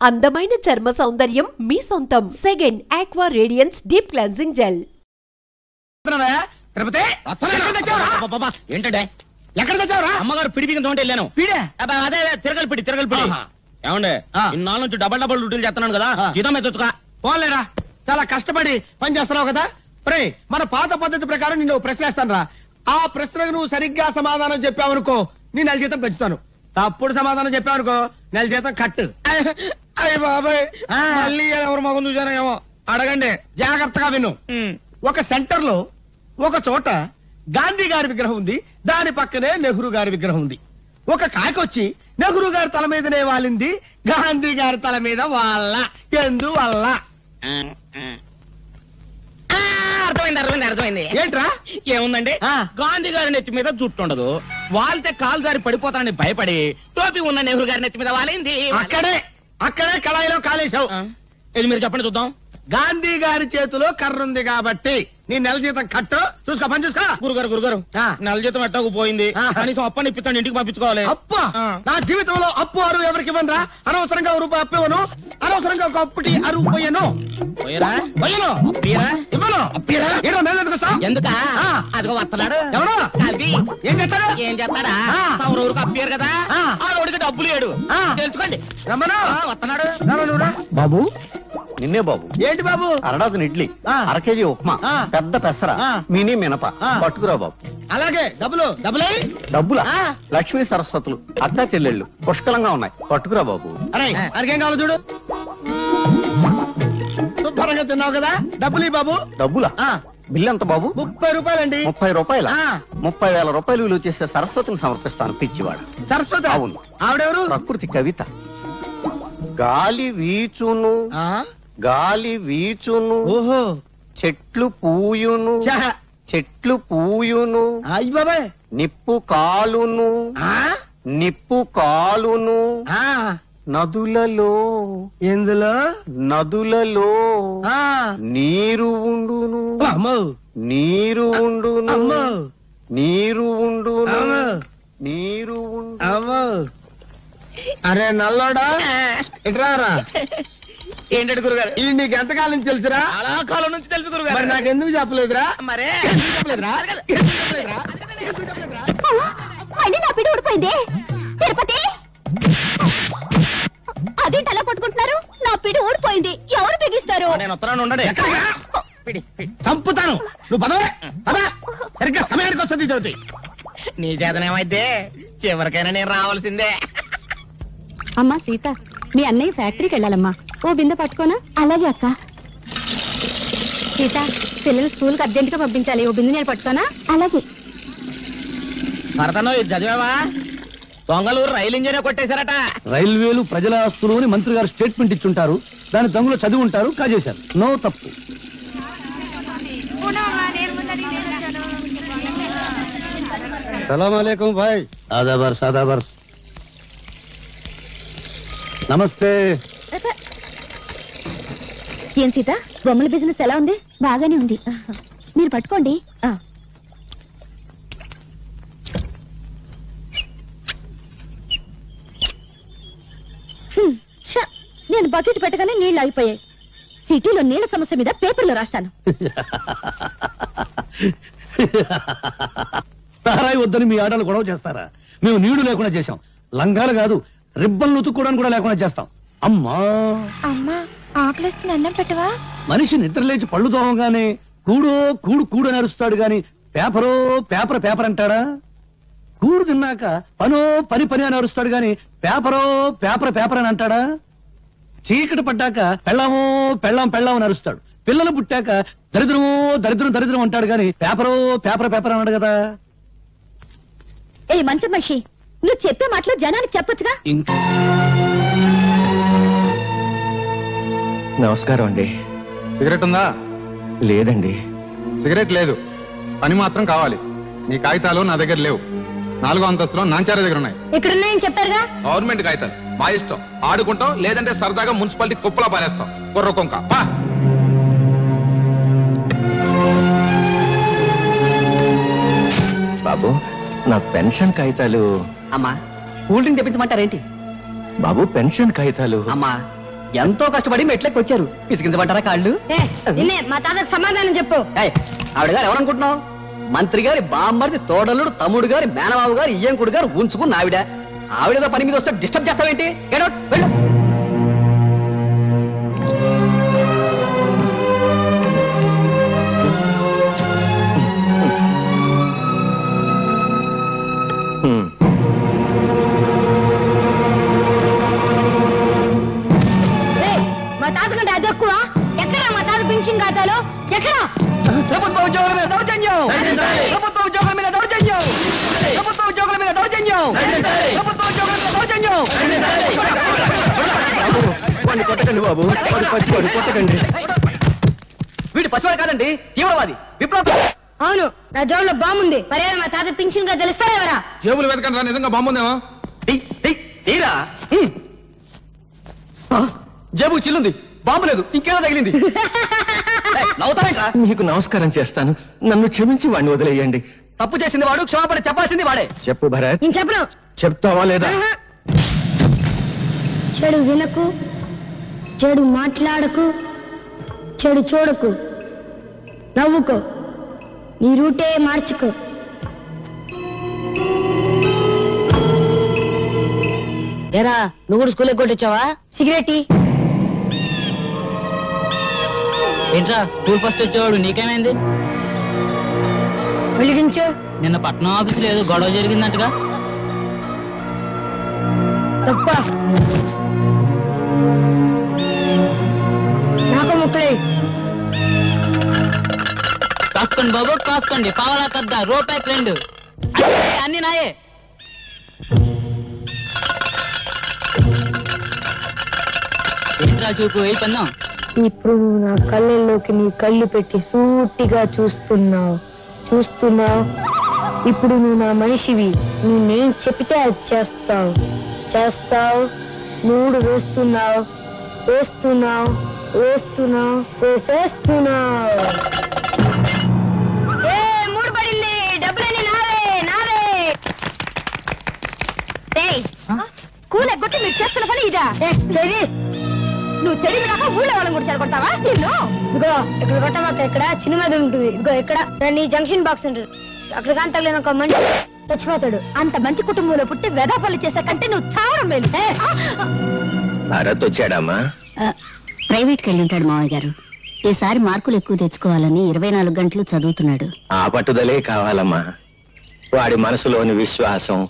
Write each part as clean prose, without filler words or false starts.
అందమైన చర్మ సౌందర్యం మీ సొంతం. Second aqua radiance deep cleansing gel. ఏంటంటే ఎక్కడ తెచ్చావురా? అమ్మగారు పిడి బిగించ వెళ్ళాను. పిడే అదే తిరగలి పిడి ఏమండే ఇన్నాళ్ళ నుంచి డబల్ డ్యూటీలు చేస్తున్నాను కదా, జీతం మీద తెచ్చుకా. పోలేరా, చాలా కష్టపడి పని చేస్తున్నావు కదా. రే, మన పాత పద్ధతి ప్రకారం నిన్ను ప్రశ్న వేస్తాను రా. ఆ ప్రశ్నకు నువ్వు సరిగ్గా సమాధానం చెప్పావనుకో నీ నెల జీతం పెంచుతాను. తప్పుడు సమాధానం చెప్పావనుకో నెల జీతం కట్టు. అయ్య బాబాయ్, మళ్ళీ ఎవరు మగం చూసానేమో. అడగండి, జాగ్రత్తగా విను. ఒక సెంటర్ లో ఒక చోట గాంధీ గారి విగ్రహం ఉంది, దాని పక్కనే నెహ్రూ గారి విగ్రహం ఉంది. ఒక కాకొచ్చి నెహ్రూ గారి తల మీదనే వాలింది, గాంధీ గారి తల మీద వాళ్ళ. ఎందువల్ల? అర్థమైంది. ఏంట్రా? ఏముందండి, గాంధీ గారి నెత్తి మీద జుట్టు ఉండదు, వాళ్తే కాలు జారి పడిపోతానని భయపడి టోపీ ఉన్న నెహ్రూ గారి నెత్తి మీద వాలింది. అక్కడే కళాయిలో కాలేశావు. ఇది మీరు చెప్పండి చూద్దాం. గాంధీ గారి చేతిలో కర్ర ఉంది కాబట్టి నీ నెల జీతం కట్టు. చూసుకో, పని చూసుకో. గురుగారు నెల జీతం ఎట్టకు పోయింది, కనీసం అప్పని ఇప్పిస్తాను, ఇంటికి పంపించుకోవాలి. అప్ప నా జీవితంలో అప్పు అరువు ఎవరికి ఇవ్వనరా. అనవసరంగా రూపాయి అప్పు ఇవ్వను, అనవసరంగా ఒక అప్పుటి అరువు పోయాను. ఎందుకా అదిగో వస్తున్నాడు. ఎవరు? ఏం చేస్తాడు? ఏం చేస్తాడా? ఊరికి అప్పారు కదా, ఆవిడికి డబ్బులు లేడు. తెలుసుకోండి. రమ్మను. వస్తున్నాడు. బాబు, నిన్నే బాబు. ఏంటి బాబు? అరడాదిన ఇడ్లీ, అర కేజీ ఉప్మా, పెద్ద పెసర, మినీ మినప పట్టుకురా బాబు. అలాగే. డబ్బులే డబ్బులా? లక్ష్మీ సరస్వతులు అక్కా చెల్లెళ్ళు పుష్కలంగా ఉన్నాయి, పట్టుకురా బాబు. అరే, అరికేం కావాలి చూడు. శుభ్రంగా తిన్నావు కదా, డబ్బులు ఈ బాబు. డబ్బులా? బిల్లు ఎంత బాబు? 30 రూపాయలండి. 30 రూపాయల? 30,000 రూపాయలు విలువ చేసే సరస్వతిని సమర్పిస్తాను, పిచ్చివాడు. సరస్వతి? అవును. ఆవిడెవరు? ప్రకృతి కవిత. గాలి వీచును, గాలి వీచును, ఓహో, చెట్లు పూయును, చెట్లు పూయును, అయ్య బాబాయ్, నిప్పు కాలును, నిప్పు కాలును, నదులలో, ఎందులో? నదులలో నీరు ఉండును, నీరు ఉండును, నీరు ఉండును, నీరు ఉండు. అరే నల్లోడా, ఇట్రారా. ఏంటంటే గురుగారు, ఇది నీకు ఎంతకాలం నుంచి తెలుసురా? చాలా కాలం నుంచి తెలుసు గురుగారు. మరి నాకు ఎందుకు చెప్పలేదురా? మరే మళ్ళీ నా పిడి ఊడిపోయింది. తిరుపతి, అదేంటి అలా పట్టుకుంటున్నారు? నా పిడి ఊడిపోయింది, ఎవరు బిగిస్తారు? నేను వస్తున్నాను, ఉండండి. చంపుతాను. నువ్వు పదవే, పద. సరిగ్గా సమయానికి వస్తుంది జ్యోతి. నీ చేతనేమైతే చివరికైనా నేను రావాల్సిందే. అమ్మా సీత, మీ అన్నయ్య ఫ్యాక్టరీకి వెళ్ళాలమ్మా, ఓ బిందె పట్టుకోనా? అలాగే అక్క. సీత, పిల్లలు స్కూల్ కి అర్జెంట్ గా పంపించాలి, ఓ బిందె నేను పట్టుకోనా? అలాగే. భరతను ఇది చదివావా? దొంగలూరు రైలు ఇంజనే కొట్టేశారట. రైల్వేలు ప్రజల ఆస్తులు అని మంత్రి గారు స్టేట్మెంట్ ఇచ్చుంటారు, దాని దొంగలు చదివి ఉంటారు, కాజేశారు. నో తప్పు. సలాం అలైకుం భాయ్. ఆదాబర్స్ ఆదాబర్స్. నమస్తే. ఏం సీత, బొమ్మల బిజినెస్ ఎలా ఉంది? బాగానే ఉంది, మీరు పట్టుకోండి. నేను బకెట్ పెట్టగానే నీళ్లు ఆగిపోయాయి. సిటీలో నీళ్ల సమస్య మీద పేపర్లో రాస్తాను. తారాయి వద్దని మీ ఆటలు గొడవ చేస్తారా? మేము నీళ్లు లేకుండా చేశాం, లంగాలు కాదు రిబ్బన్లు ఉతుక్కోవడానికి కూడా లేకుండా చేస్తాం. అమ్మా అమ్మా, ఆకలిస్తుంది, అన్నం పెట్టవా? మనిషి నిద్ర లేచి పళ్ళు తోమగానే కూడో కూడు కూడు అని అరుస్తాడు గాని పేపరో పేపర్ పేపర్ అంటాడా? కూడు తిన్నాక పనో పని పని అని అరుస్తాడు గాని పేపరో పేపర్ పేపర్ అని అంటాడా? చీకటి పడ్డాక పెళ్ళామో పెళ్ళాం పెళ్ళాం అని అరుస్తాడు. పిల్లలు పుట్టాక దరిద్రమో దరిద్రం దరిద్రం అంటాడు గాని పేపరో పేపర్ పేపర్ అన్నాడు కదా. ఏ మంచి మనిషి, నువ్వు చెప్పే మాటలు జనానికి చెప్పొచ్చుగా. నమస్కారం అండి. సిగరెట్ ఉందా? లేదండి. సిగరెట్ లేదు, పని మాత్రం కావాలి. నీ కాగితాలు నా దగ్గర లేవు. 4వ అంతస్తులో నాంచార దగ్గర ఉన్నాయి. ఇక్కడున్నాయని చెప్పారుగా. గవర్నమెంట్ కాగితాలు, మా ఇష్టం. ఆడుకుంటాం, లేదంటే సరదాగా మున్సిపాలిటీ కుప్పలా పారేస్తాం. కుర్ర కొంక. బాబు, నా పెన్షన్ కాగితాలు. అమ్మా, కూల్ డ్రింక్ తెప్పించమంటారేంటి? బాబు, పెన్షన్ కాగితాలు. అమ్మా, ఎంతో కష్టపడి మెట్లకి వచ్చారు, పిసికించమంటారా కాళ్ళు? నిన్నే మా తాతకు సమాధానం చెప్పు. ఆవిడ గారు ఎవరనుకుంటున్నావు? మంత్రి గారి బామ్మర్ది తోడలుడు తమ్ముడు గారి మేనబాబు గారు ఇయ్యంకుడు గారు ఉంచుకున్న ఆవిడేదో పని మీద వస్తే డిస్టర్బ్ చేస్తావేంటి? గెట్ అవుట్, వెళ్ళు. మా తాత కంటే అది ఎక్కువ. ఎక్కడ మా తాత పెన్షన్ ఖాతాలో? ఎక్కడ? ప్రభుత్వ ఉద్యోగుల మీద దౌర్జన్యం! ప్రభుత్వ ఉద్యోగుల మీద దౌర్జన్యం! ప్రభుత్వ ఉద్యోగుల మీద దౌర్జన్యం! ప్రభుత్వ ఉద్యోగుల మీద దౌర్జన్యం! వాడిని కొట్టకండి బాబు, వాడు పసివాడు, కొట్టకండి. వీడు పసివాడు కాదండి, తీవ్రవాది, విప్లవ. అవును, నా జోబులో బాగుంది. మరే మా తాత పెన్షన్ ఖాతాలు ఇస్తారెవరా? జేబులు వెతకండి రా, నిజంగా బాగుందేమో. తీరా జేబు చిల్లుంది, బాంబు లేదు, ఇంకేదో తగిలింది. నవ్వుతావేంట్రా? మీకు నమస్కారం చేస్తాను, నన్ను క్షమించి వాడిని వదిలేయండి. తప్పు చేసింది వాడు, క్షమాపణ చెప్పాల్సింది వాడే. చెప్పు భరత్. నేను చెప్పను. చెప్తావా లేదా? చెడు వినకు, చెడు మాట్లాడకు, చెడు చూడకు, నవ్వుకో, నీ రూటే మార్చుకో. ఏరా నువ్వు కూడా స్కూల్ కొట్టొచ్చావా? సిగరెట్ ఏంట్రా స్కూల్ ఫస్ట్ వచ్చేవాడు నీకేమైంది? వెలిగించు. నిన్న పట్నం ఆఫీసులో ఏదో గొడవ జరిగిందంటగా? తప్ప నాకు ముక్కలే. కాసుకోండి బాబు కాసుకోండి, పావలా కద్ద రూపాయి 2 అన్ని నాయే. ఏంట్రా చూపు ఏ పన్నాం? ఇప్పుడు నువ్వు నా కళ్ళల్లోకి నీ కళ్ళు పెట్టి సూటిగా చూస్తున్నావు. ఇప్పుడు నువ్వు నా మనిషివి. నేనేం చెప్తే అది చేస్తావు. మూడు వేస్తున్నావు. మూడు పడింది. డబ్బులన్నీ నావే. స్కూల్ ఎగ్గొట్టి మీరు చేస్తున్న పని ఇదా? చెడి నువ్వు చెడి వినాక ఊళ్ళో వాళ్ళని కూడా చెడగొడతావా? నిన్ను ఇదిగో ఇక్కడ కొట్టమాక, ఇక్కడ చిన్నది ఉంటుంది. ఇదిగో ఇక్కడ దాన్ని జంక్షన్ బాక్స్ ఉంటుంది. అక్కడ కానీ తగిలిన ఒక మనిషి చచ్చిపోతాడు. అంత మంచి కుటుంబంలో పుట్టి వెదాపల్లి చేసే కంటే నువ్వు చావడం మేలు. భరత్ వచ్చాడమ్మా? ప్రైవేట్ కి వెళ్ళి ఉంటాడు మావయ్య గారు. ఈసారి మార్కులు ఎక్కువ తెచ్చుకోవాలని 24 గంటలు చదువుతున్నాడు. ఆ పట్టుదలే కావాలమ్మా. వాడి మనసులోని విశ్వాసం,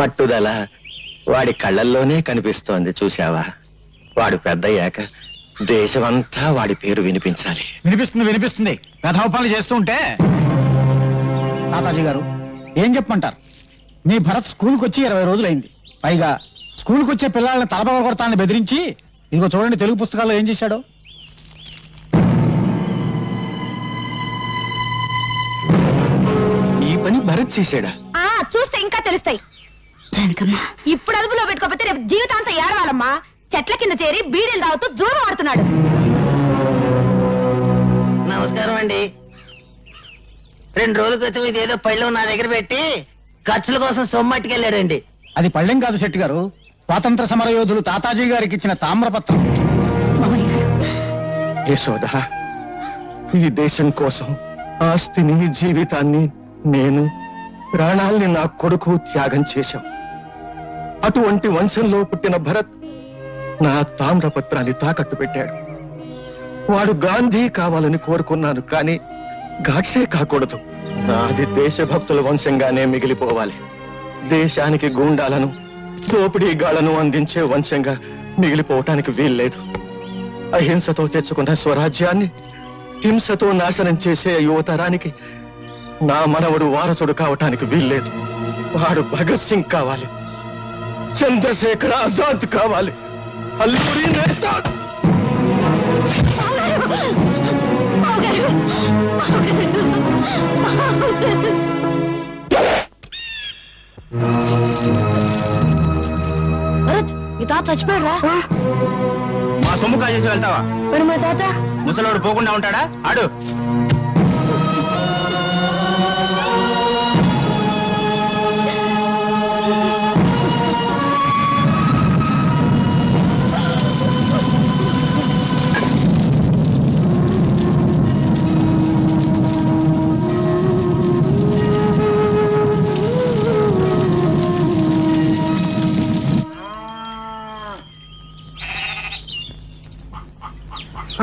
పట్టుదల వాడి కళ్ళల్లోనే కనిపిస్తోంది. చూశావా? వాడు పెద్దయ్యాక దేశమంతా వాడి పేరు వినిపించాలి. వినిపిస్తుంది. కథోపాలు చేస్తుంటే తాతాజీ గారు ఏం చెప్పమంటారు? మీ భరత్ స్కూల్కి వచ్చి 20 రోజులైంది. పైగా స్కూల్కి వచ్చే పిల్లల్ని తలపగ కొడతానని బెదిరించి, ఇదిగో చూడండి తెలుగు పుస్తకాల్లో ఏం చేశాడో. ఈ పని భరత్ చేశాడా? చూస్తే ఇంకా తెలుస్తాయి. ఇప్పుడు అదుపులో పెట్టుకోకపోతే రేపు జీవితాంతం ఏడవాలమ్మా. చెట్ల కింద చేరి బీడీలు తాగుతూ జూదం ఆడుతున్నాడు. నమస్కారం అండి. 2 రోజుల క్రితం ఇదేదో పళ్ళెం నా దగ్గర పెట్టి ఖర్చుల కోసం సొమ్మట్టుకెళ్ళాడండి. అది పళ్ళెం కాదు శెట్టి గారు, స్వాతంత్ర సమర యోధులు తాతాజీ గారికి ఇచ్చిన తామ్రపత్రం. యశోద, ఈ దేశం కోసం ఆస్తిని, జీవితాన్ని, నేను ప్రాణాల్ని నా కొడుకు త్యాగం చేశాం. అటువంటి వంశంలో పుట్టిన భరత్ నా తామ్రపత్రాన్ని తాకట్టు పెట్టాడు. వాడు గాంధీ కావాలని కోరుకున్నాను, కానీ గాడ్సే కాకూడదు. నాది దేశభక్తుల వంశంగానే మిగిలిపోవాలి. దేశానికి గూండాలను, దోపిడీగాళ్లను అందించే వంశంగా మిగిలిపోవటానికి వీల్లేదు. అహింసతో తెచ్చుకున్న స్వరాజ్యాన్ని హింసతో నాశనం చేసే యువతరానికి నా మనవడు వారసుడు కావటానికి వీల్లేదు. వాడు భగత్ సింగ్ కావాలి, చంద్రశేఖర్ ఆజాద్ కావాలి, అల్లూరి నేతా. మీ తాత చచ్చిపోయాడా? మా సొమ్ము కాజేసి వెళ్తావా? మరి మా తాత ముసలోడు పోకుండా ఉంటాడా? ఆడు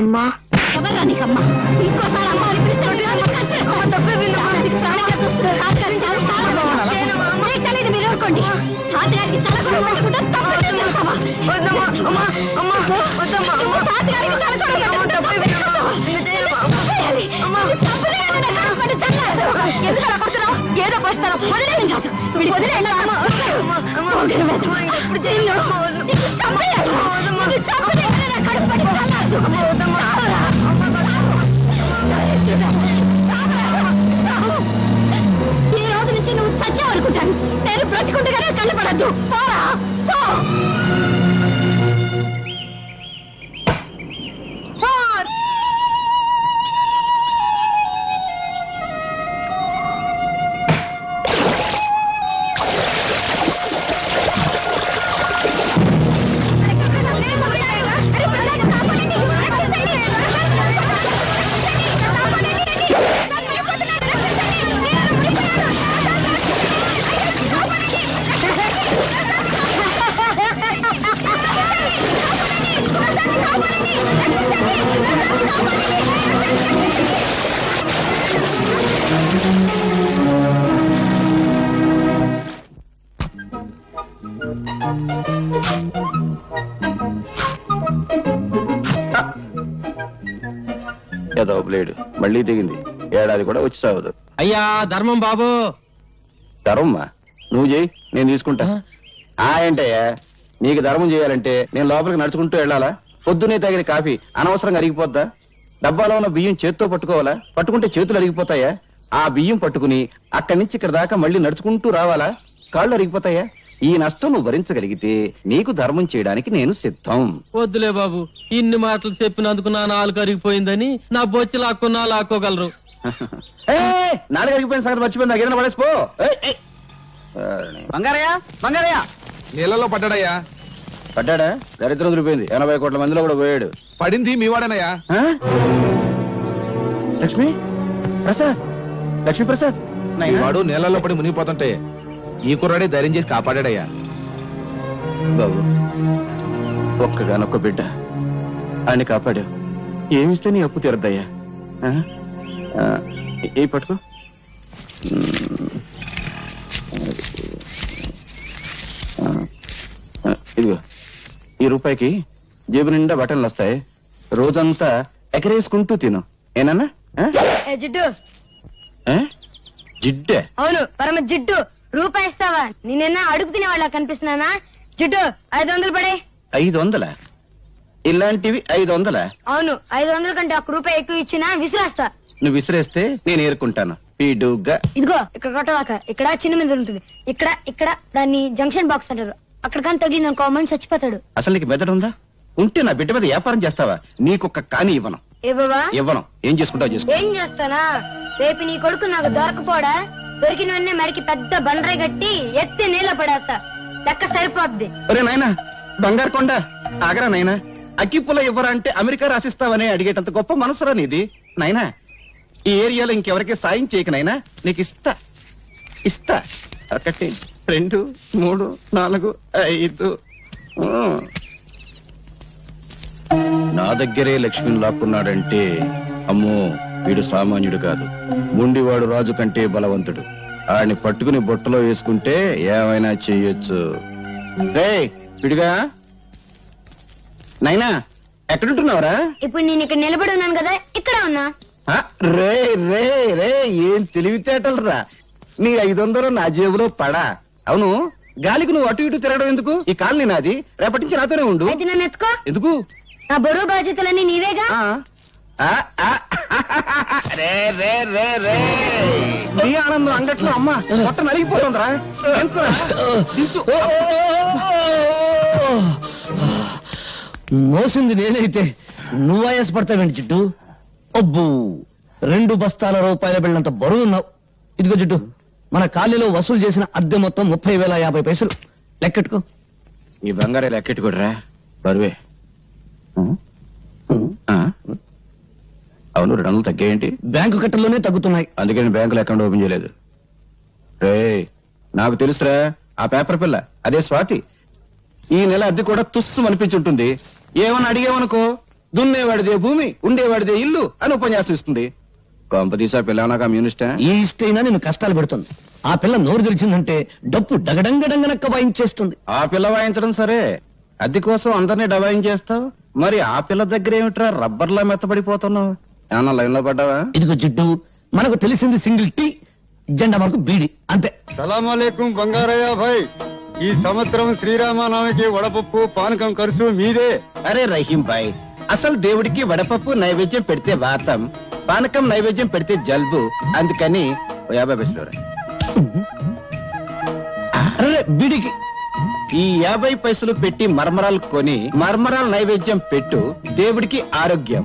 అమ్మా ఎవరా నీకమ్మా? ఇంకోసారి అమ్మ అని పిలిస్తే తెలియదు. మీరు ఊరుకోండి. తాతగారికి తల కూడా పెట్టుకుంటే ఏదో పోస్తారో వదిలేదు కాదు. ఈ రోజు నుంచి నువ్వు చచ్చావనుకుంటాను. నేను బ్రతికుండగానే కళ్ళపడద్దు. పోరా పో. ఏదో బ్లేడ్ మళ్ళీ దిగింది. ఏడాది కూడా వచ్చి సాగదు. అయ్యా ధర్మం బాబు. ధర్మమ్మా నువ్వు చేయి, నేను తీసుకుంటా. ఏంటయ్యా నీకు ధర్మం చేయాలంటే నేను లోపలికి నడుచుకుంటూ వెళ్ళాలా? పొద్దునే తాగిన కాఫీ అనవసరంగా అరిగిపోద్దా? డబ్బాలో ఉన్న బియ్యం చేత్తో పట్టుకోవాలా? పట్టుకుంటే చేతులు అరిగిపోతాయా? ఆ బియ్యం పట్టుకుని అక్కడి నుంచి ఇక్కడ దాకా మళ్ళీ నడుచుకుంటూ రావాలా? కాళ్ళు అరిగిపోతాయా? ఈ నష్టం నువ్వు భరించగలిగితే నీకు ధర్మం చేయడానికి నేను సిద్ధం. వద్దులే బాబు, ఇన్ని మాటలు చెప్పినందుకు నా నాలుగు అరిగిపోయిందని నా బొచ్చి లాక్కున్నా లాక్కోగలరు. నాలుగు అరిగిపోయిన సంగతి మర్చిపోయింది. నాకేదైనా పడేసిపో. బంగారయ్య బంగారయ్య నీళ్ళలో పడ్డాడయ్యా. పడ్డాడా? దరిద్రం వదిలిపోయింది. 80 కోట్ల మందిలో కూడా పోయాడు. పడింది మీ వాడేనయ్యా. లక్ష్మి ప్రసాద్, లక్ష్మీ ప్రసాద్ వాడు నీళ్ళలో పడి మునిగిపోతుంటే ఈ కుర్రాడే ధైర్యం చేసి కాపాడాడయ్యా. బాబు ఒక్కగానొక్క బిడ్డ ఆయన కాపాడావు. ఏమిస్తే నీ అప్పు తీరద్దయ్యా. ఏ పట్టుకో. ఇదిగో ఈ రూపాయికి జేబు నిండా బట్టలు వస్తాయి. రోజంతా ఎకరేసుకుంటూ తిను. ఏనన్నా? జిడ్డు జిడ్డే? అవును, పరమ జిడ్డు. రూపాయి ఇస్తావా? నేనైనా అడుగు తినే వాళ్ళ కనిపిస్తున్నానా? జిడ్డు 500 పడే. 500? ఇలాంటివి 500? అవును, 500 కంటే 1 రూపాయి ఎక్కువ ఇచ్చినా విసిరేస్తా. నువ్వు విసిరేస్తే నేను ఏరుకుంటాను. పీడుగా ఇదిగో ఇక్కడ కొట్టవాక. ఇక్కడ చిన్న మీద ఉంటుంది. ఇక్కడ ఇక్కడ దాన్ని జంక్షన్ బాక్స్ అంటారు. అక్కడ కానీ తగిలింది అనుకో మనిషి చచ్చిపోతాడు. అసలు నీకు మెదడు ఉందా? ఉంటే నా బిడ్డ మీద వ్యాపారం చేస్తావా? నీకొక్క కాని ఇవ్వను. ఏ బాబా? ఇవ్వను. ఏం చేసుకుంటావు చేసుకో. ఏం చేస్తానా? రేపు నీ కొడుకు నాకు దొరకపోడా? దొరికిన వెంటనే మరికి పెద్ద బండరాయి కట్టి ఎత్తి నీళ్ళ పడేస్తా. లెక్క సరిపోద్ది. ఒరే నాయనా బంగారు కొండ ఆగరా నాయనా. అగ్గిపుల్ల ఇవ్వరా అంటే అమెరికా రాసిస్తావని అడిగేటంత గొప్ప మనసురా నీది నాయనా. ఈ ఏరియాలో ఇంకెవరికి సాయం చేయక నాయనా. నీకు ఇస్తా ఇస్తా. 1 2 3 4 5. నా దగ్గరే లక్ష్మిని లాక్కున్నాడంటే అమ్మో వీడు సామాన్యుడు కాదు. గుండివాడు రాజు కంటే బలవంతుడు. ఆయన్ని పట్టుకుని బొట్టలో వేసుకుంటే ఏమైనా చెయ్యొచ్చు. రే పిడిగా నైనా ఎక్కడుంటున్నావురా? ఇప్పుడు నేను ఇక్కడ నిలబడి ఉన్నాను కదా, ఇక్కడ ఉన్నా. రే రే రే ఏం తెలివితేటలు రా. నీ 500 నా జేబులో పడా. అవును గాలికి నువ్వు అటు ఇటు తిరగడం ఎందుకు? ఈ కాలనీ నాది. రేపటి నుంచి నాతోనే ఉండు. అయితే నన్ను ఎత్తుకో. ఎందుకు? నా బరువు బాధ్యతలన్నీ నీవేగా. రే రే రే రే నీ ఆనందం అంగట్లో అమ్మ మొట్ట నలిగిపోతుందిరా. మోసింది నేనైతే నువ్వు ఆయాసపడతావేంటి జిడ్డు? అబ్బు 2 బస్తాల రూపాయల బిళ్ళంత బరువున్నావు. ఇదిగో జిడ్డు, మన కాలనీలో వసూలు చేసిన అద్దె మొత్తం 30,050 పైసలు. లెక్కెట్టుకో. ఈ బంగారే లెక్కెట్టుకోడరా బరువే. అవును 200 తగ్గేంటి? బ్యాంకు కట్టల్లోనే తగ్గుతున్నాయి. అందుకని బ్యాంకులో అకౌంట్ ఓపెన్ చేయలేదు. రే నాకు తెలుసురా ఆ పేపర్ పిల్ల అదే స్వాతి. ఈ నెల అద్దె కూడా తుస్సు అనిపించుంటుంది. ఏమని అడిగేవనుకో దున్నేవాడిదే భూమి ఉండేవాడిదే ఇల్లు అని ఉపన్యాసం ఇస్తుంది. కొంపదీసా పిల్లనా కమ్యూనిస్టా? ఈ ఇష్టైనా నేను కష్టాలు పెడుతుంది. ఆ పిల్ల నోరు తెరిచిందంటే డప్పు డగడంగడంగనక్క వాయించేస్తుంది. ఆ పిల్ల వాయించడం సరే, అద్దె కోసం అందరినీ డబాయించేస్తావు. మరి ఆ పిల్ల దగ్గర ఏమిట్రా రబ్బర్లా మెత్తబడిపోతున్నావు? ఏమన్నా లైన్ లో పడ్డావా? ఇదిగో జిడ్డు, మనకు తెలిసింది సింగిల్ టీ, జెండా మనకు బీడి, అంతే. సలాంలేకం బంగారయ్య భాయ్, ఈ సంవత్సరం శ్రీరామనవమికి వడపప్పు పానకం ఖర్చు మీదే. అరే రహీం భాయ్, అసలు దేవుడికి వడపప్పు నైవేద్యం పెడితే వాతం, పానకం నైవేద్యం పెడితే జలుబు. అందుకని 50 పైసలు. అరే బీడికి ఈ 50 పైసలు పెట్టి మర్మరాలు కొని మర్మరాలు నైవేద్యం పెట్టు, దేవుడికి ఆరోగ్యం.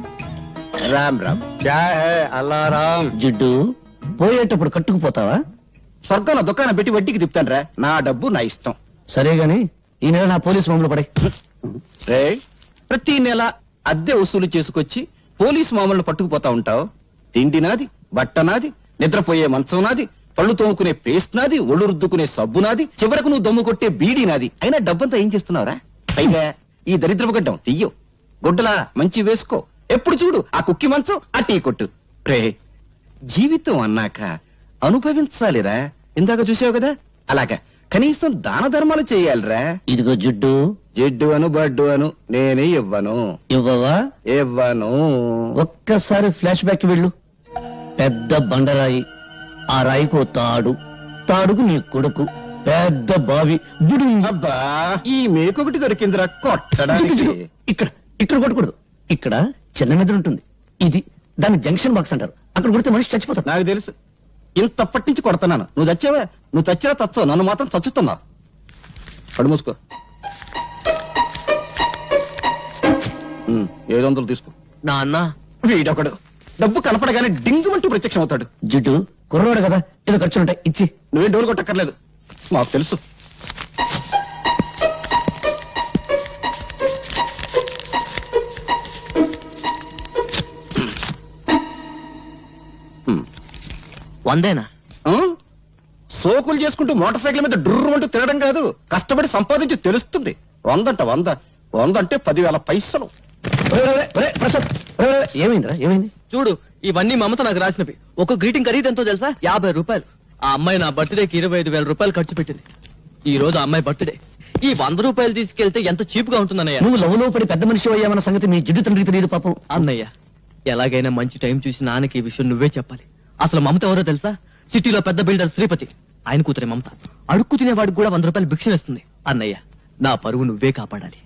రామ్ రామ్. క్యా హై అల్లారాం. జిడ్డు, పోయేటప్పుడు కట్టుకుపోతావా? స్వర్గంలో దుకాణం పెట్టి వడ్డీకి తిప్పుతాను రా. నా డబ్బు నా ఇష్టం. సరే గాని ఈ నెల నా పోలీసు మామూలు పడే. ప్రతి నెల అద్దె వసూలు చేసుకొచ్చి పోలీసు మామూలు పట్టుకుపోతా ఉంటావు. తిండి నాది, బట్ట నాది, నిద్రపోయే మంచం నాది, పళ్ళు తోముకునే పేస్ట్ నాది, ఒళ్ళు రుద్దుకునే సబ్బు నాది, చివరకు నువ్వు దమ్ము కొట్టే బీడీ నాది. అయినా డబ్బంతా ఏం చేస్తున్నావురా? పైగా ఈ దరిద్రపు గడ్డం తీయో, గుడ్డలా మంచి వేసుకో, ఎప్పుడు చూడు ఆ కుక్కి మంచం, ఆ టీ కొట్టు. రే, జీవితం అన్నాక అనుభవించాలిరా. ఇందాక చూసావు కదా, అలాగా కనీసం దాన ధర్మాలు చేయాలిరా. ఇదిగో జిడ్డు, జిడ్డు అను బడ్డు అను నేనే ఇవ్వను. ఇవ్వవా? ఇవ్వను. ఒక్కసారి ఫ్లాష్ బ్యాక్ వెళ్ళు. పెద్ద బండరాయి, ఆ రాయికో తాడు, తాడుకు నీ కొడుకు, పెద్ద బావి, బుడు. అబ్బా, ఈ మేకొకటి దొరికిందిరా కొట్టడానికి. ఇక్కడ ఇక్కడ కొట్టకూడదు. ఇక్కడ చిన్న మెదడు ఉంటుంది, ఇది దాన్ని జంక్షన్ బాక్స్ అంటారు. అక్కడ కొడితే మనిషి చచ్చిపోతాడు. నాకు తెలుసు, ఇంతప్పటి నుంచి కొడతాను. నువ్వు చచ్చావా? నువ్వు చచ్చినా చచ్చావు, నన్ను మాత్రం చచ్చుతున్నావు. కడు మూసుకో. 700 తీసుకో. నాన్న, వీడొకడు డబ్బు కనపడగానే డింగుమంటూ ప్రత్యక్షం అవుతాడు. జిడ్డు, కుర్రవాడు కదా, ఏదో ఖర్చులుంటాయి, ఇచ్చి. నువ్వేం డోలు కొట్టక్కర్లేదు, మాకు తెలుసు. వందేనా? సోకులు చేసుకుంటూ మోటార్ సైకిల్ మీద డుర్రు అంటూ తినడం కాదు, కష్టపడి సంపాదించి తెలుస్తుంది. 100 100 అంటే 10,000 పైసలు. ఏమైందిరా? ఏమైంది? చూడు, ఇవన్నీ మమత నాకు రాసినవి. ఒక గ్రీటింగ్ ఖరీదు ఎంతో తెలుసా? 50 రూపాయలు. ఆ అమ్మాయి నా బర్త్డేకి 25,000 రూపాయలు ఖర్చు పెట్టింది. ఈ రోజు ఆ అమ్మాయి బర్త్డే. ఈ 100 రూపాయలు తీసుకెళ్తే ఎంత చీప్ గా ఉంటుందన్నయ్య. నువ్వు లవ్లో పడి పెద్ద మనిషి అయ్యామన్న సంగతి మీ జిడ్డు తండ్రికి తెలియదు పాపం. అన్నయ్య, ఎలాగైనా మంచి టైం చూసి నాన్నకి ఈ విషయం నువ్వే చెప్పాలి. అసలు మమత ఎవరో తెలుసా? సిటీలో పెద్ద బిల్డర్ శ్రీపతి, ఆయన కూతురే మమత. అడుక్కు తినేవాడికి కూడా 100 రూపాయలు భిక్ష వేస్తుంది. అన్నయ్య, నా పరువు నువ్వే కాపాడాలి.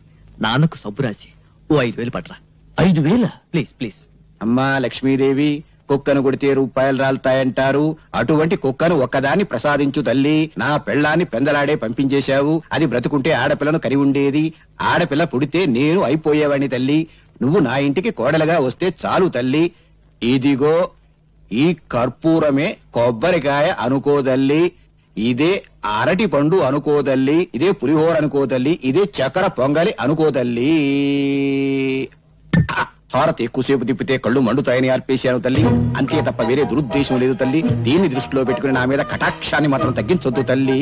నాన్నకు సబ్బు రాసి ఓ 5,000 పట్రా. 5,000? Please please. అమ్మా లక్ష్మీదేవి, కుక్కను కొడితే రూపాయలు రాలుతాయంటారు. అటువంటి కుక్కను ఒక్కదాన్ని ప్రసాదించు తల్లి. నా పెళ్ళాన్ని పెందలాడే పంపించేశావు. అది బ్రతుకుంటే ఆడపిల్లను కరి ఉండేది. ఆడపిల్ల పుడితే నేను అయిపోయేవాడిని తల్లి. నువ్వు నా ఇంటికి కోడలుగా వస్తే చాలు తల్లి. ఇదిగో ఈ కర్పూరమే కొబ్బరికాయ అనుకోదల్లి, ఇదే అరటి పండు అనుకోదల్లి, ఇదే పులిహోర అనుకోదల్లి, ఇదే చక్కెర పొంగలి అనుకోదల్లి. హారతి ఎక్కువసేపు తిప్పితే కళ్ళు మండుతాయని అర్పేశాను తల్లి. అంతే తప్ప వేరే దురుద్దేశం లేదు తల్లి. దీన్ని దృష్టిలో పెట్టుకుని నా మీద కటాక్షాన్ని మాత్రం తగ్గించొద్దు తల్లి.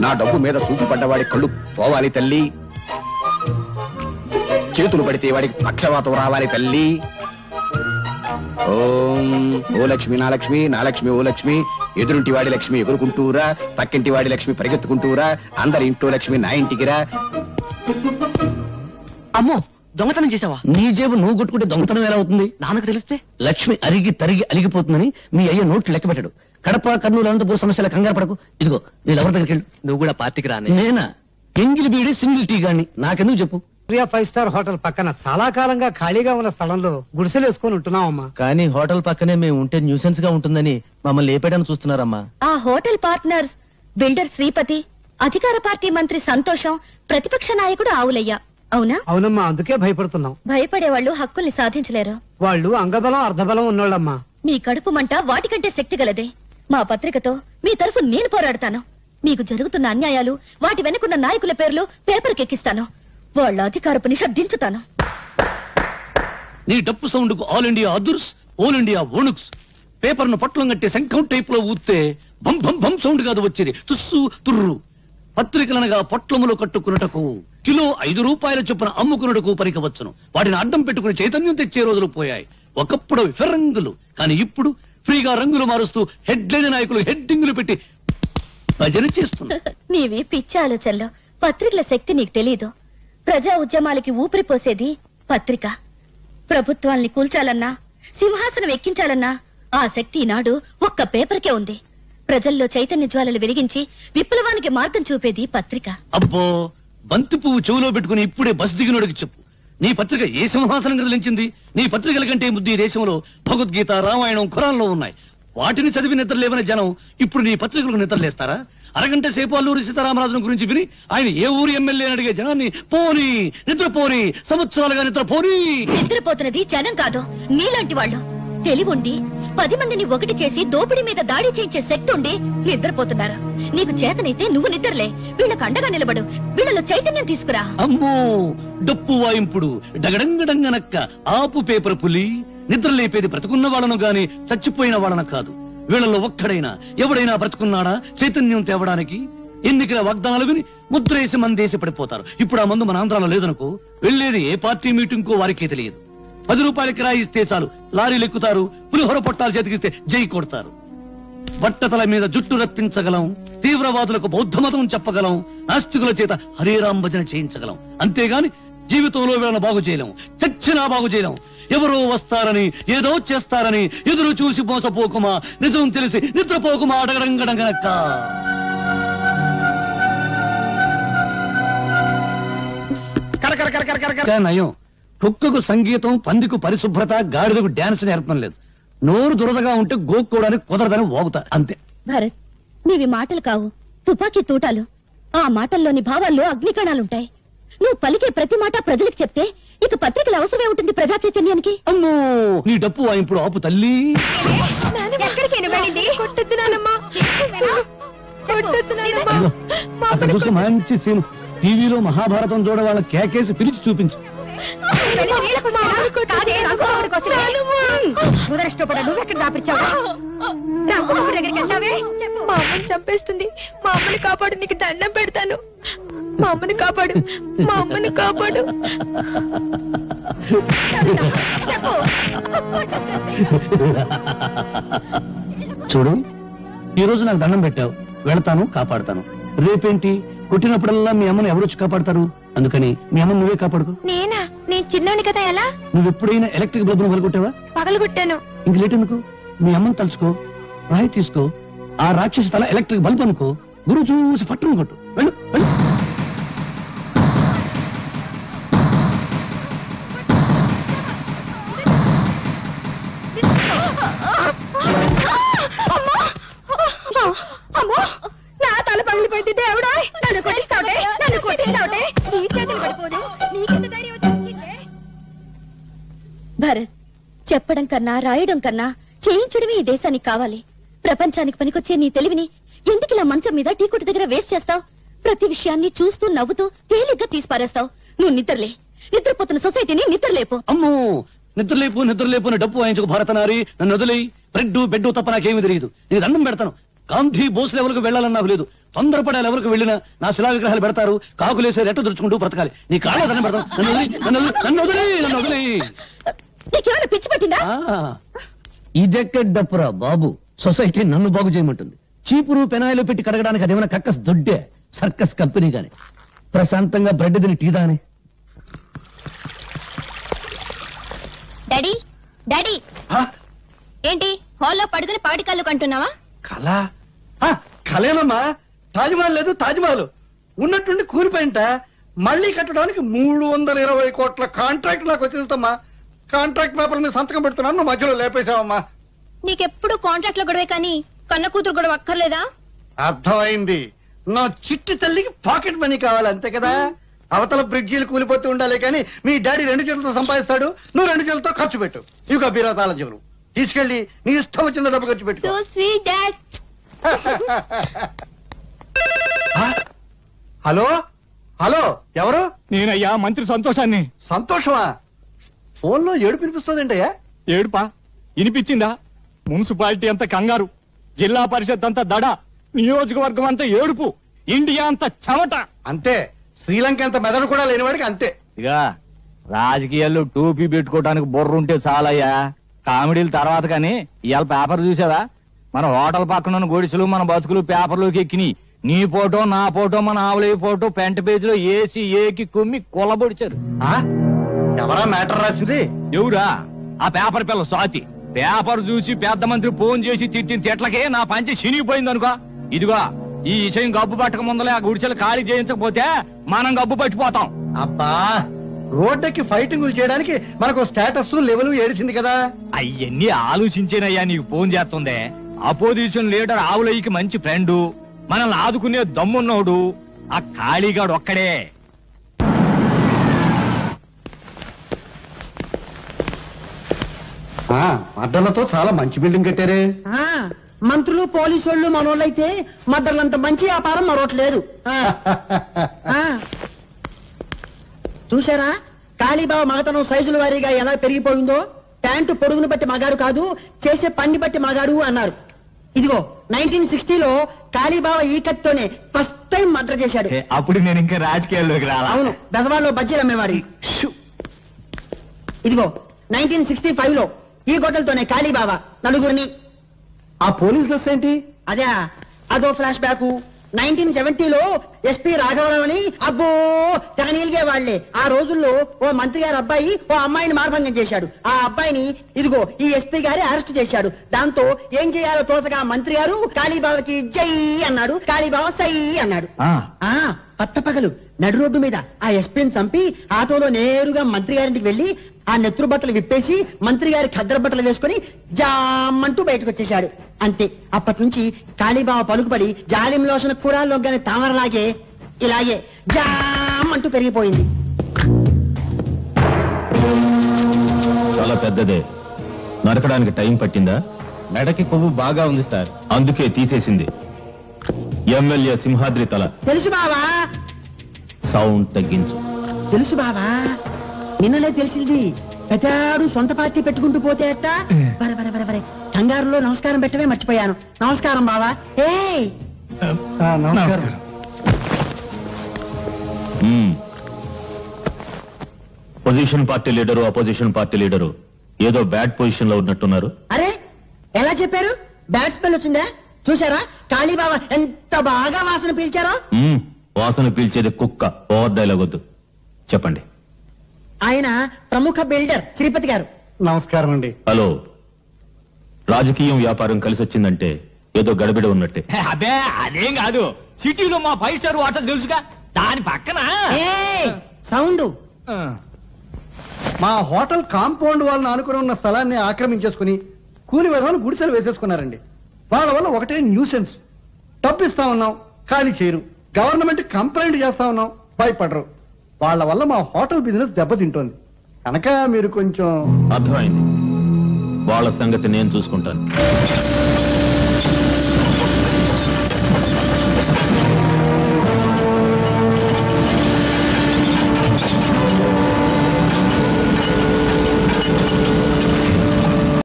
నా డబ్బు మీద చూపు పడ్డవాడి కళ్ళు పోవాలి తల్లి. చేతులు పడితే వాడికి పక్షవాతం రావాలి తల్లి. ఓం ఓ లక్ష్మి నా లక్ష్మి, నా లక్ష్మి ఓ లక్ష్మి. ఎదురుంటి వాడి లక్ష్మి ఎగురుకుంటూరా, పక్కింటి వాడి లక్ష్మి పరిగెత్తుకుంటూరా, అందరి ఇంట్లో లక్ష్మి నా ఇంటికి రా. అమ్మో, దొంగతనం చేసావా? నీ జేబు నువ్వు కొట్టుకుంటే దొంగతనం ఎలా అవుతుంది? నాన్నకు తెలిస్తే లక్ష్మి అరిగి తరిగి అలిగిపోతుందని మీ అయ్య నోట్లు లెక్క పెట్టాడు. కడప, కర్నూలు, అనంతపురం సమస్యల కంగారు పడకు. ఇదిగో నీ ఎవరి దగ్గరికి వెళ్ళు. నువ్వు కూడా పార్టీకి రానే. నేనా? ఎంగిలి బీడి సింగిల్ టీ గాని, నాకెందుకు చెప్పు. 5 స్టార్ హోటల్ పక్కన చాలా కాలంగా ఖాళీగా ఉన్న స్థలంలో గుడిసెలు వేసుకొని ఉంటున్నామమ్మా. కానీ హోటల్ పక్కనే మేము ఉంటే న్యూసెన్స్ గా ఉంటుందని మమ్మల్ని లేపేయడానికి చూస్తున్నారమ్మా. ఆ హోటల్ పార్ట్నర్స్ బిల్డర్ శ్రీపతి, అధికార పార్టీ మంత్రి సంతోషం, ప్రతిపక్ష నాయకుడు ఆవులయ్య. అవునా? అవునమ్మా, అందుకే భయపడుతున్నాం. భయపడేవాళ్ళు హక్కుల్ని సాధించలేరు. వాళ్ళు అంగబలం అర్ధబలం ఉన్నోళ్ళమ్మా. మీ కడుపు మంట వాటికంటే శక్తి గలదే. మా పత్రికతో మీ తరఫు నేను పోరాడతాను. మీకు జరుగుతున్న అన్యాయాలు, వాటి వెనుకున్న నాయకుల పేర్లు పేపర్కి ఎక్కిస్తాను. వాళ్ళ అధికారపు నిష దించుతాను. నీ డప్పు సౌండ్ కు ఆల్ ఇండియా అదుర్స్, ఆల్ ఇండియా ఓణుక్స్. పేపర్ ను పట్లం కట్టే శంఖం టైప్ లో ఊస్తే బం బం బం సౌండ్ కాదు వచ్చేది, తుస్సు తుర్రు. పత్రికలనగా పొట్లములు కట్టుకున్నటకు కిలో 5 రూపాయల చొప్పున అమ్ముకున్నట్టుకు పరికవచ్చును. వాటిని అడ్డం పెట్టుకుని చైతన్యం తెచ్చే రోజులు పోయాయి. ఒకప్పుడు ఫిరంగులు, కానీ ఇప్పుడు ఫ్రీగా రంగులు మారుస్తూ హెడ్లైన్ నాయకులు హెడ్డింగులు పెట్టి భజన చేస్తున్నారు. నీవి పిచ్చి ఆలోచనలో పత్రికల శక్తి నీకు తెలీదు. ప్రజా ఉద్యమాలకి ఊపిరి పోసేది పత్రిక. ప్రభుత్వాల్ని కూల్చాలన్నా, సింహాసనం ఎక్కించాలన్నా ఆ శక్తి ఈనాడు ఒక్క పేపర్కే ఉంది. ప్రజల్లో చైతన్య జ్వాలలు వెలిగించి విప్లవానికి మార్గం చూపేది పత్రిక. అబ్బో, బంతి పువ్వు చెవులో పెట్టుకుని ఇప్పుడే బస్ దిగినోడికి చెప్పు, నీ పత్రిక ఏ సింహాసనం కదిలించింది? నీ పత్రికల కంటే ముద్దు ఈ దేశంలో భగవద్గీత, రామాయణం, ఖురాన్లో ఉన్నాయి. వాటిని చదివి నిద్రలేవని జనం ఇప్పుడు నీ పత్రికలకు నిద్రలేస్తారా? అరగంట సేపు అల్లూరి సీతారామరాజును గురించి విని ఆయన ఏ ఊరు ఎమ్మెల్యే అని అడిగే జనాన్ని పోనీ నిద్రపోని, సంవత్సరాలుగా నిద్రపోని. నిద్రపోతున్నది జనం కాదు, నీలాంటి వాళ్ళు. తెలివుండి 10 మందిని ఒకటి చేసి దోపిడీ మీద దాడి చేయించే శక్తి ఉండి నిద్రపోతున్నారు. నీకు చేతనైతే నువ్వు నిద్రలే, వీళ్ళకు అండగా నిలబడు, వీళ్ళలో చైతన్యం తీసుకురా. అమ్మో, డప్పు వాయింపుడు డగడంగడంగనక్క ఆపు పేపర్ పులి. నిద్ర లేపేది బ్రతుకున్న వాళ్ళను గాని చచ్చిపోయిన వాళ్ళను కాదు. వీళ్ళలో ఒక్కడైనా ఎవడైనా బ్రతుకున్నాడా చైతన్యం తేవడానికి? ఎన్నికల వాగ్దానాలు విని ముద్రేసి మందేసి పడిపోతారు. ఇప్పుడు ఆ మందు మన ఆంధ్రాలో లేదనుకో, వెళ్లేది ఏ పార్టీ మీటింగ్ కో వారికే తెలియదు. 10 రూపాయల కిరాయి ఇస్తే చాలు లారీలు ఎక్కుతారు, పులిహోర పొట్టాలు చేతికిస్తే జై కొడతారు. బట్టతల మీద జుట్టు రప్పించగలం, తీవ్రవాదులకు బౌద్ధ మతం చెప్పగలం, నాస్తికుల చేత హరేరాం భజన చేయించగలం. అంతేగాని జీవితంలో వీళ్ళను బాగు చేయలేం, చచ్చినా బాగు చేయలేం. ఎవరో వస్తారని, ఏదో చేస్తారని ఎదురు చూసి మోసపోకుమా, నిజం తెలిసి నిద్రపోకుమా. అడగడంగడంగనక్క నయం. కుక్కకు సంగీతం, పందికు పరిశుభ్రత, గాడిదకు డాన్స్ నేర్పడం లేదు. నోరు దురదగా ఉంటే గోక్కోవడానికి కుదరదని వాగుతా అంతే. భరత్, నీవి మాటలు కావు, తుపాకీ తూటాలు. ఆ మాటల్లోని భావాల్లో అగ్నికణాలుంటాయి. నువ్వు పలికే ప్రతి మాట ప్రజలకు చెప్తే ఇక పత్రికల అవసరమే ఉంటుంది ప్రజా చైతన్యానికి. అమ్మో, నీ డప్పు వాయింపుడు ఆపు తల్లి. అక్కడ చూసి మంచి సీన్. టీవీలో మహాభారతం చూడ వాళ్ళ కేకేసి పిలిచి చూపించు. నువ్వెక్కడ దాపిచ్చావు? మా అమ్మని చంపేస్తుంది. మా అమ్మని కాపాడు, నీకు దండం పెడతాను. మా అమ్మని కాపాడు, మా అమ్మని కాపాడు. చూడు, ఈ రోజు నాకు దండం పెట్టావు, వెళతాను, కాపాడుతాను. రేపేంటి? కొట్టినప్పుడల్లా మీ అమ్మని ఎవరొచ్చి కాపాడతారు? అందుకని మీ అమ్మని నువ్వే కాపాడుకో. నేనా? నేను చిన్నోని కదా. ఎలా? నువ్వు ఎప్పుడైనా ఎలక్ట్రిక్ బల్బును పగలగొట్టావా? పగలగొట్టాను. ఇంక లేట్ ఎందుకు? మీ అమ్మని తలుచుకో, రాయి తీసుకో, ఆ రాక్షసి తల ఎలక్ట్రిక్ బల్బ్ అనుకో, గురువు చూసి పట్టును కొట్టు. వెళ్ళు వెళ్ళు. అమ్మో, నా తల పగిలిపోయింది. దేవుడా, నన్ను కొట్టిస్తావుటే, నన్ను కొట్టిస్తావుటే. నీ చేతులు పడిపోదు. నీకెంత ధైర్యం వచ్చిందే? భరత్, చెప్పడం కన్నా రాయడం కన్నా చేయించడమే ఈ దేశానికి కావాలి. ప్రపంచానికి పనికొచ్చే నీ తెలివిని ఎందుకు ఇలా మంచం మీద టీ కొట్టు దగ్గర వేస్ట్ చేస్తావు? ప్రతి విషయాన్ని చూస్తూ నవ్వుతూ తేలిగ్గా తీసిపారేస్తావు. నువ్వు నిద్రలే, నిద్రపోతున్న సొసైటీని నిద్రలేపు. అమ్మో, నిద్రలేపు నిద్రలేపు అని డప్పు వాయించుకు భారతనారి. నన్ను వదిలేయి. బ్రెడ్ బెడ్ తప్ప నాకేమీ తెలియదు. నేను దండం పెడతాను. గాంధీ బోస్ లెవెల్కు వెళ్లాలని నాకు లేదు. తొందరపడే లెవెల్కు వెళ్ళినా నా శిలా విగ్రహాలు పెడతారు, కాకులేసే రెట్ట దుడుచుకుంటూ బ్రతకాలి. నీ కాళ్ళ దండం పెడతాను. నన్ను వదిలేయి. నీకేమైనా పిచ్చి పట్టిందా? ఇదెక్కడ డప్పురా బాబు, సొసైటీ నన్ను బాగు చేయమంటుంది. చీపురు పెనాయిలు పెట్టి కడగడానికి అదేమైనా కక్కస్ దొడ్డే సర్కస్ కంపెనీ గాని? ప్రశాంతంగా బ్రెడ్ తిని టీ దాని. డాడీ, డాడీ, ఏంటి హాల్లో పడుకుని పాటి కళ్ళు కంటున్నావా? కళ కళేనమ్మా. తాజ్మహల్ లేదు, తాజ్మహల్ ఉన్నట్టుండి కూలిపోయింట. మళ్ళీ కట్టడానికి 320 కోట్ల కాంట్రాక్ట్ నాకు వచ్చేస్తమ్మా. కాంట్రాక్ట్ పేపర్ మీద సంతకం పెడుతున్నాను, నువ్వు మధ్యలో లేపేశావమ్మా. నీకెప్పుడు కాంట్రాక్ట్ లో గొడవే కానీ కన్న కూతురు గొడవ అక్కర్లేదా? అర్థమైంది. నా చిట్టి తల్లికి పాకెట్ మనీ కావాలి, అంతే కదా. అవతల బ్రిడ్జీలు కూలిపోతూ ఉండాలి కానీ మీ డాడీ 2 చేతులతో సంపాదిస్తాడు, నువ్వు 2 చేతులతో ఖర్చు పెట్టు. ఇక బీరాతాల చెవులు తీసుకెళ్లి నీ ఇష్టం వచ్చిన డబ్బు ఖర్చు పెట్టు. So sweet dad. Hello hello, ఎవరు? నేనయ్యా, మంత్రి సంతోషాన్ని. సంతోషమా? ఫోన్ లో ఏడుపు వినిపిస్తుందంటయ్యా. ఏడుపా? వినిపించిందా? మున్సిపాలిటీ అంతా కంగారు, జిల్లా పరిషత్ అంతా దడ, నియోజకవర్గం అంతా ఏడుపు, ఇండియా అంతా చెమట. అంతే, శ్రీలంక అంత మెదడు కూడా లేనివాడికి అంతే. ఇక రాజకీయాల్లో టోపీ పెట్టుకోవడానికి బుర్ర ఉంటే చాలయ్యా, కామెడీల తర్వాత కానీ ఇవాళ పేపర్ చూసావా? మన హోటల్ పక్కన గొడిసెలు మన బతుకులు పేపర్లోకి ఎక్కినాయి. నీ ఫోటో నా ఫోటో మన ఆవులయ్య ఫోటో ఫ్రంట్ పేజ్ లో ఏసి ఏకి కుమ్మి కొల్లబొడిచారు. ఎవరా మ్యాటర్ రాసింది? ఎవరా? ఆ పేపర్ పిల్ల స్వాతి. పేపర్ చూసి పెద్ద మంత్రి ఫోన్ చేసి తిట్టిన తిట్లకే నా పంచి చినిగిపోయింది అనుకో. ఇదిగో ఈ విషయం గబ్బు పట్టక ముందలే ఆ గుడిసెలు ఖాళీ చేయించకపోతే మనం గబ్బు పట్టిపోతాం. అబ్బా, రోడ్డుకి ఫైటింగులు చేయడానికి మనకు స్టేటస్ లెవెల్ ఏడిచింది కదా. అవన్నీ ఆలోచించేనయ్యా నీకు ఫోన్ చేస్తుందే. అపోజిషన్ లీడర్ ఆవులయ్యకి మంచి ఫ్రెండు, మనల్ని ఆదుకునే దమ్మున్నోడు ఆ ఖాళీగాడు ఒక్కడే. అడ్డలతో చాలా మంచి బిల్డింగ్ కట్టారే. మంత్రులు పోలీసు వాళ్ళు మనోళ్ళైతే మద్దర్లంత మంచి వ్యాపారం మరొకట్లేదు. చూసారా కాళీబాబా మగతనం సైజుల వారీగా ఎలా పెరిగిపోయిందో? ప్యాంటు పొడుగును బట్టి మగాడు కాదు, చేసే పన్ని బట్టి మగాడు అన్నారు. ఇదిగో 1960లో కాళీబాబా ఈ కత్తితోనే ఫస్ట్ టైం మర్డర్ చేశాడు. అప్పుడు నేను ఇంకా రాజకీయాల్లోకి రాలా. అవును, బెజవాడలో బజ్జీలు అమ్మేవాడి. ఇదిగో 1965లో ఈ గొడ్డలతోనే కాళీబాబా నలుగురిని. ఆ పోలీస్ డ్రెస్ ఏంటి? అదే అదో ఫ్లాష్ బ్యాక్. 1970లో ఎస్పీ రాఘవరావు అని అబ్బో తెగనీలిగే వాళ్లే. ఆ రోజుల్లో ఓ మంత్రి గారి అబ్బాయి ఓ అమ్మాయిని మార్భంగం చేశాడు. ఆ అబ్బాయిని ఇదిగో ఈ ఎస్పీ గారి అరెస్ట్ చేశాడు. దాంతో ఏం చేయాలో తోచగా మంత్రి గారు కాళీబాబాకి జై అన్నాడు, కాళీబాబా సై అన్నాడు. పట్టపగలు నడు రోడ్డు మీద ఆ ఎస్పీని చంపి ఆటోలో నేరుగా మంత్రి గారింటికి వెళ్లి ఆ నెత్తురు బట్టలు విప్పేసి మంత్రి గారి ఖద్దర బట్టలు వేసుకుని జామంటూ బయటకు వచ్చేశాడు. అంతే, అప్పటి నుంచి కాళీబాబా పలుకుపడి జాలిం లోషణ కూరాల్లోగానే తామరలాగే ఇలాగే జామంటూ పెరిగిపోయింది. చాలా పెద్దదే. నరకడానికి టైం పట్టిందా? మెడకి కొవ్వు బాగా ఉంది సార్, అందుకే తీసేసింది. ఎమ్మెల్యే సింహాద్రి తల. తెలుసు బావా. సౌండ్ తగ్గించు. తెలుసు బావా, నిన్ననే తెలిసింది. పెద్దాడు సొంత పార్టీ పెట్టుకుంటూ పోతే ఎట్ట? వరే వరే వరే వరే, కంగారులో నమస్కారం పెట్టవే మర్చిపోయాను. నమస్కారం బావా. నమస్కారం. Position party leader opposition party leader ఏదో బ్యాడ్ పొజిషన్ లో ఉన్నట్టున్నారు. అరే ఎలా చెప్పారు? బ్యాడ్ స్మెల్ వచ్చిందా? చూసారా కాళీబాబా ఎంత బాగా వాసన పీల్చారో? వాసన పీల్చేది కుక్క. ఓవర్ డైలాగ్ వద్దు, చెప్పండి. ఆయన ప్రముఖ బిల్డర్ శ్రీపతి గారు. నమస్కారం అండి. హలో, రాజకీయం వ్యాపారం కలిసి వచ్చిందంటే ఏదో గడబిడ ఉన్నట్టే. అదే అదేం కాదు, సిటీలో మా 5 స్టార్ హోటల్ తెలుసుగా, దాని పక్కన సౌండ్. మా హోటల్ కాంపౌండ్ వాళ్ళని ఆనుకుని ఉన్న స్థలాన్ని ఆక్రమించేసుకుని కూలి విధాలు గుడిసెలు వేసేసుకున్నారండి. వాళ్ళ వల్ల ఒకటే న్యూసెన్స్. డబ్బు ఇస్తా ఉన్నాం, ఖాళీ చేయరు. గవర్నమెంట్ కంప్లైంట్ చేస్తా ఉన్నాం, భయపడరు. వాళ్ళ వల్ల మా హోటల్ బిజినెస్ దెబ్బతింటోంది. కనుక మీరు కొంచెం. అర్థమైంది, వాళ్ళ సంగతి నేను చూసుకుంటాను.